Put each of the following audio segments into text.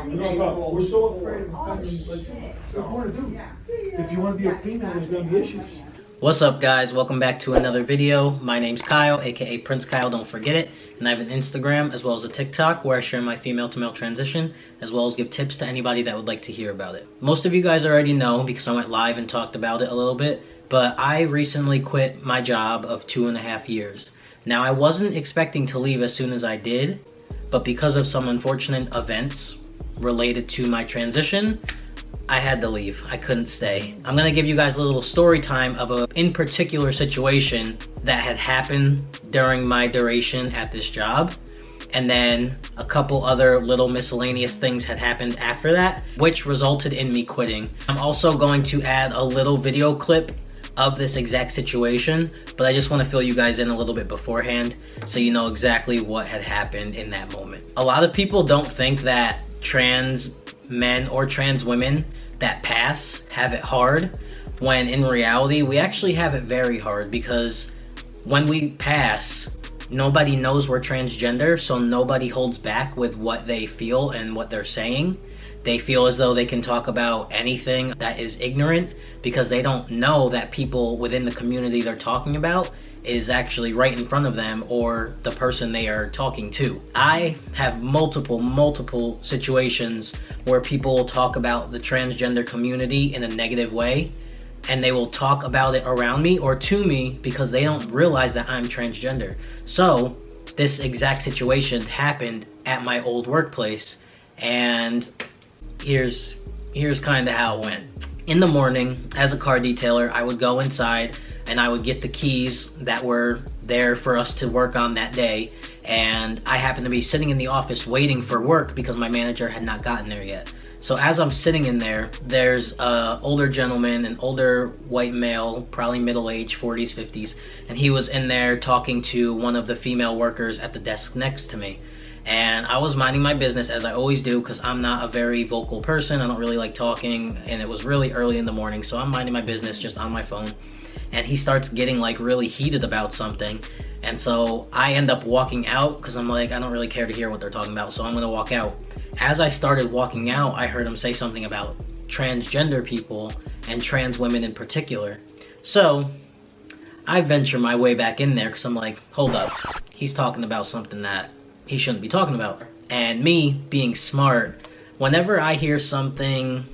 We're so afraid of offending, like, what do you want to do? If you want to be a female, there's going to be issues. What's up, guys? Welcome back to another video. My name's Kyle, aka Prince Kyle, don't forget it. And I have an Instagram as well as a TikTok where I share my female to male transition, as well as give tips to anybody that would like to hear about it. Most of you guys already know because I went live and talked about it a little bit, but I recently quit my job of 2.5 years. Now, I wasn't expecting to leave as soon as I did, but because of some unfortunate events related to my transition, I had to leave. I couldn't stay. I'm gonna give you guys a little story time of a in particular situation that had happened during my duration at this job. And then a couple other little miscellaneous things had happened after that, which resulted in me quitting. I'm also going to add a little video clip of this exact situation, but I just want to fill you guys in a little bit beforehand so you know exactly what had happened in that moment. A lot of people don't think that trans men or trans women that pass have it hard, when in reality we actually have it very hard, because when we pass, nobody knows we're transgender, so nobody holds back with what they feel and what they're saying. They feel as though they can talk about anything that is ignorant because they don't know that people within the community they're talking about is actually right in front of them or the person they are talking to. I have multiple situations where people will talk about the transgender community in a negative way, and they will talk about it around me or to me because they don't realize that I'm transgender. So this exact situation happened at my old workplace, and here's kind of how it went. In the morning, as a car detailer, I would go inside and I would get the keys that were there for us to work on that day, and I happened to be sitting in the office waiting for work because my manager had not gotten there yet. So as I'm sitting in there, there's an older gentleman, an older white male, probably middle-aged, 40s, 50s, and he was in there talking to one of the female workers at the desk next to me. And I was minding my business, as I always do, because I'm not a very vocal person. I don't really like talking, and it was really early in the morning, so I'm minding my business just on my phone. And he starts getting like really heated about something, and so I end up walking out because I'm like, I don't really care to hear what they're talking about, so I'm gonna walk out. As I started walking out, I heard him say something about transgender people and trans women in particular. So I venture my way back in there because I'm like, hold up, he's talking about something that he shouldn't be talking about. And me being smart, whenever I hear something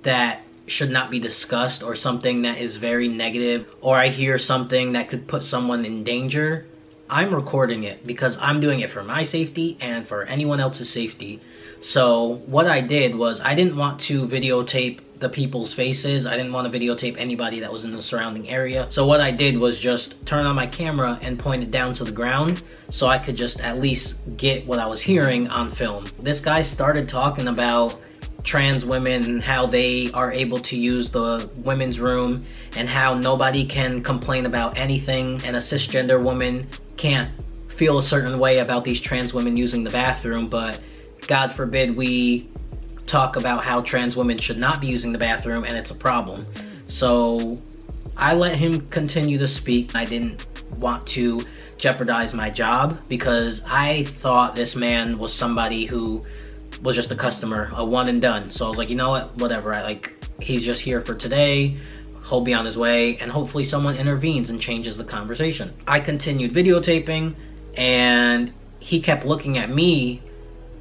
that should not be discussed, or something that is very negative, or I hear something that could put someone in danger, I'm recording it because I'm doing it for my safety and for anyone else's safety. So what I did was, I didn't want to videotape the people's faces. I didn't want to videotape anybody that was in the surrounding area. So what I did was just turn on my camera and point it down to the ground so I could just at least get what I was hearing on film. This guy started talking about trans women and how they are able to use the women's room and how nobody can complain about anything, and a cisgender woman can't feel a certain way about these trans women using the bathroom, but God forbid we talk about how trans women should not be using the bathroom and it's a problem. So I let him continue to speak. I didn't want to jeopardize my job because I thought this man was somebody who was just a customer, a one and done. So I was like, you know what, whatever, he's just here for today, he'll be on his way, and hopefully someone intervenes and changes the conversation. I continued videotaping, and he kept looking at me,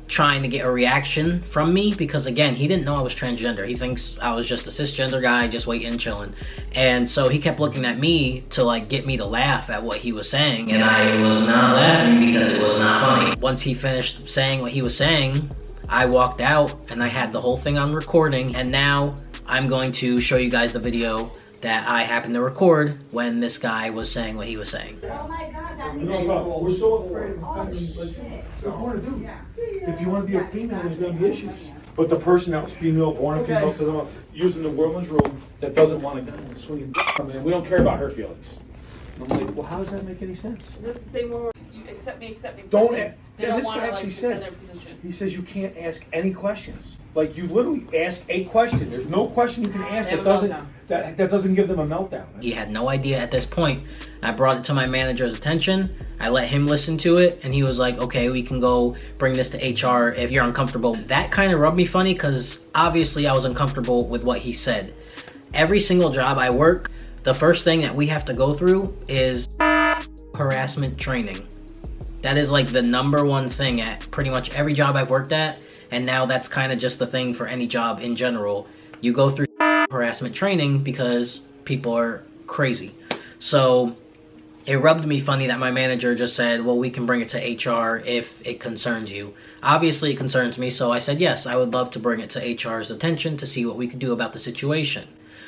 trying to get a reaction from me, because again, he didn't know I was transgender. He thinks I was just a cisgender guy, just waiting, chilling. And so he kept looking at me to like get me to laugh at what he was saying, and I was not laughing because it was not funny. Once he finished saying what he was saying, I walked out and I had the whole thing on recording, and now I'm going to show you guys the video that I happened to record when this guy was saying what he was saying. Oh my God, that We're so afraid of offending, like, what do you want to do? If you want to be a female, there's going to be issues. But the person that was female, born a female, says I'm using the women's room, that doesn't want to swing, and we don't care about her feelings. I'm like, well, how does that make any sense? That's the same one accept me. Don't. They Yeah, don't this want guy to actually defend said. their position. He says you can't ask any questions. Like you literally ask a question. There's no question you can ask They that have a doesn't meltdown. that doesn't give them a meltdown. He had no idea at this point. I brought it to my manager's attention. I let him listen to it, and he was like, okay, we can go bring this to HR if you're uncomfortable. That kind of rubbed me funny because obviously I was uncomfortable with what he said. Every single job I work, the first thing that we have to go through is harassment training. That is like the #1 thing at pretty much every job I've worked at, and now that's kind of just the thing for any job in general. You go through harassment training because people are crazy. So it rubbed me funny that my manager just said, well, we can bring it to HR if it concerns you. Obviously it concerns me, so I said yes, I would love to bring it to HR's attention to see what we could do about the situation.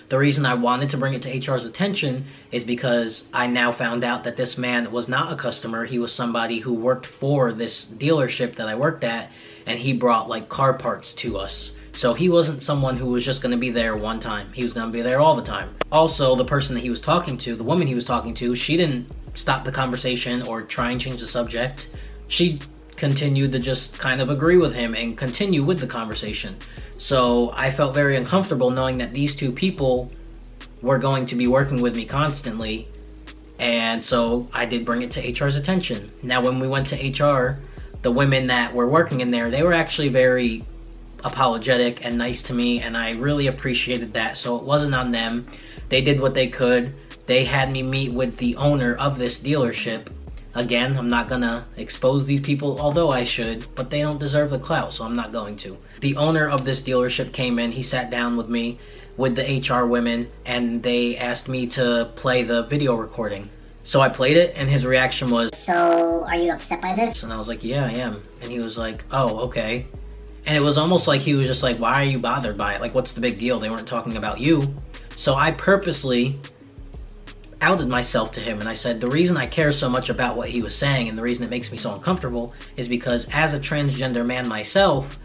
The reason I wanted to bring it to HR's attention is because I now found out that this man was not a customer. He was somebody who worked for this dealership that I worked at, and he brought like car parts to us. So he wasn't someone who was just going to be there one time. He was going to be there all the time. Also, the person that he was talking to, the woman he was talking to, she didn't stop the conversation or try and change the subject. She continued to just kind of agree with him and continue with the conversation. So I felt very uncomfortable knowing that these two people were going to be working with me constantly, and so I did bring it to HR's attention. Now when we went to HR, the women that were working in there, they were actually very apologetic and nice to me, and I really appreciated that. So it wasn't on them. They did what they could. They had me meet with the owner of this dealership. Again, I'm not gonna expose these people, although I should, but they don't deserve the clout, so I'm not going to. The owner of this dealership came in, he sat down with me, with the HR women, and they asked me to play the video recording. So I played it, and his reaction was, so are you upset by this? and I was like, yeah, I am. And he was like, oh, okay. And it was almost like he was just like, why are you bothered by it? Like, what's the big deal? They weren't talking about you. So I purposely outed myself to him, and I said the reason I care so much about what he was saying and the reason it makes me so uncomfortable is because as a transgender man myself,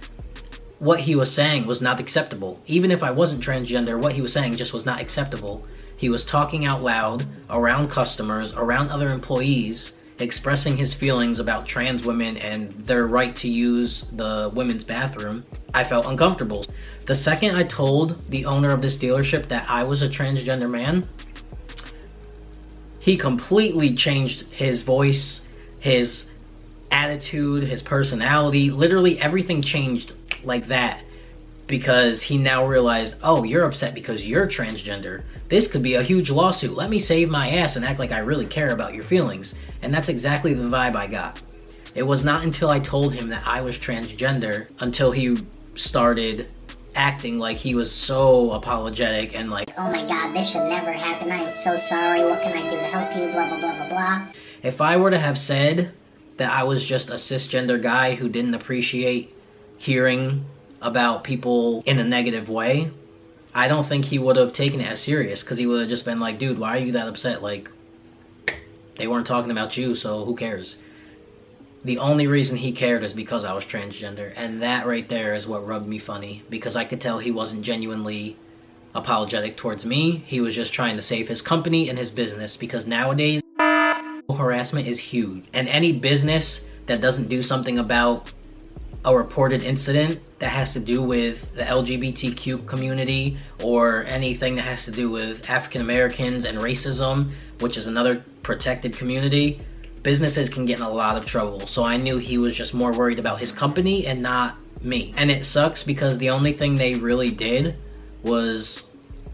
what he was saying was not acceptable. Even if I wasn't transgender, what he was saying just was not acceptable. He was talking out loud around customers, around other employees, expressing his feelings about trans women and their right to use the women's bathroom. I felt uncomfortable. The second I told the owner of this dealership that I was a transgender man, he completely changed his voice, his attitude, his personality. Literally everything changed like that because he now realized, oh, you're upset because you're transgender. This could be a huge lawsuit. Let me save my ass and act like I really care about your feelings. And that's exactly the vibe I got. It was not until I told him that I was transgender until he started acting like he was so apologetic and like, Oh my god, this should never happen. I am so sorry. What can I do to help you? Blah, blah, blah, blah, blah. if I were to have said that I was just a cisgender guy who didn't appreciate hearing about people in a negative way, I don't think he would have taken it as serious, because he would have just been like, dude, why are you that upset? Like, they weren't talking about you, so who cares? The only reason he cared is because I was transgender, and that right there is what rubbed me funny, because I could tell he wasn't genuinely apologetic towards me. He was just trying to save his company and his business, because nowadays harassment is huge, and any business that doesn't do something about a reported incident that has to do with the LGBTQ community or anything that has to do with African Americans and racism, which is another protected community, businesses can get in a lot of trouble. So I knew he was just more worried about his company and not me. And it sucks because the only thing they really did was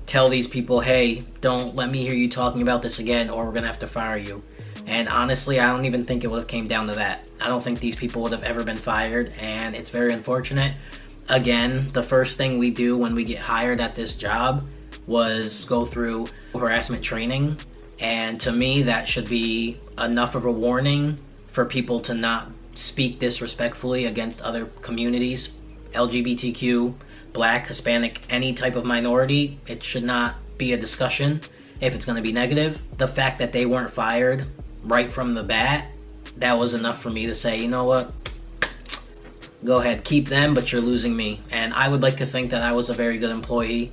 tell these people, hey, don't let me hear you talking about this again or we're gonna have to fire you. And honestly, I don't even think it would have came down to that. I don't think these people would have ever been fired, and it's very unfortunate. Again, the first thing we do when we get hired at this job was go through harassment training, and to me that should be enough of a warning for people to not speak disrespectfully against other communities, LGBTQ, Black, Hispanic, any type of minority. It should not be a discussion if it's going to be negative. The fact that they weren't fired right from the bat, that was enough for me to say, you know what, go ahead, keep them, but you're losing me. And I would like to think that I was a very good employee.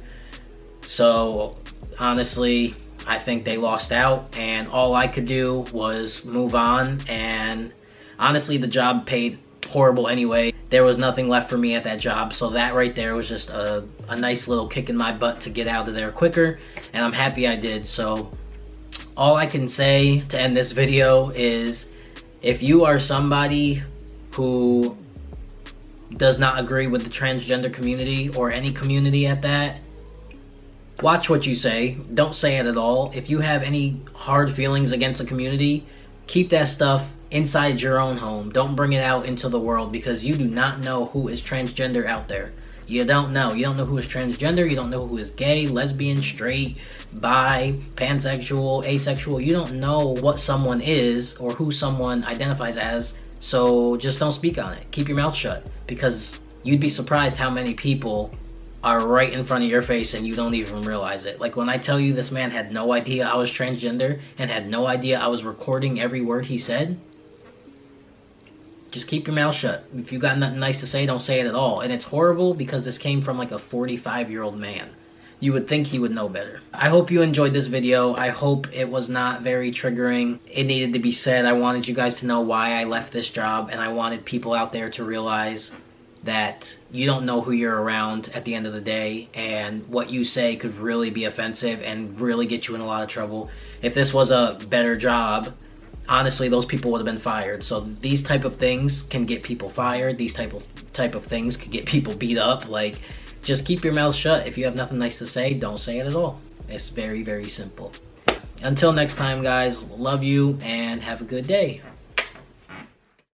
So honestly, I think they lost out, and all I could do was move on and Honestly, the job paid horrible anyway. There was nothing left for me at that job, so that right there was just a nice little kick in my butt to get out of there quicker, and I'm happy I did. So all I can say to end this video is, if you are somebody who does not agree with the transgender community, or any community at that, watch what you say. Don't say it at all. If you have any hard feelings against a community, keep that stuff inside your own home. Don't bring it out into the world, because you do not know who is transgender out there. You don't know. You don't know who is transgender. You don't know who is gay, lesbian, straight, bi, pansexual, asexual. You don't know what someone is or who someone identifies as. So just don't speak on it. Keep your mouth shut, because you'd be surprised how many people are right in front of your face and you don't even realize it. Like when I tell you this man had no idea I was transgender and had no idea I was recording every word he said, just keep your mouth shut. If you got nothing nice to say, don't say it at all. And it's horrible because this came from like a 45-year-old man. You would think he would know better. I hope you enjoyed this video. I hope it was not very triggering. It needed to be said. I wanted you guys to know why I left this job, and I wanted people out there to realize that you don't know who you're around at the end of the day, and what you say could really be offensive and really get you in a lot of trouble. If this was a better job, honestly, those people would have been fired. So these type of things can get people fired. These type of things can get people beat up. Like, just keep your mouth shut. If you have nothing nice to say, don't say it at all. It's very, very simple. Until next time, guys, love you and have a good day.